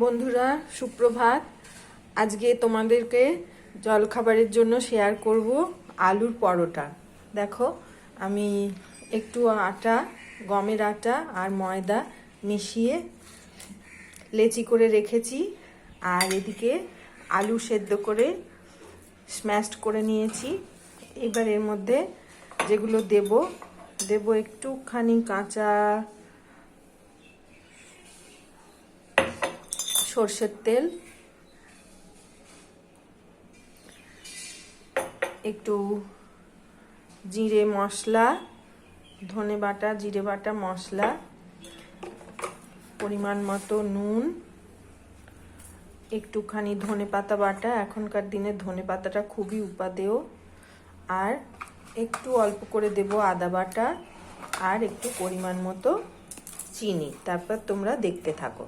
বন্ধুরা সুপ্রভাত। আজকে তোমাদেরকে জলখাবারের জন্য শেয়ার করব আলুর পরোটা। দেখো আমি একটু আটা, গমের আটা আর ময়দা মিশিয়ে লেচি করে রেখেছি, আর এদিকে আলু সেদ্ধ করে স্ম্যাশড করে নিয়েছি। এবার এর মধ্যে যেগুলো দেব একটুখানি কাঁচা সর্ষের তেল, একটু জিরে মশলা, ধনে বাটা, জিরে বাটা মশলা, পরিমাণ মতো নুন, একটুখানি ধনে পাতা বাটা, এখনকার দিনে ধনে পাতাটা খুবই উপাদেয়, আর একটু অল্প করে দেব আদা বাটা, আর একটু পরিমাণ মতো চিনি। তারপর তোমরা দেখতে থাকো।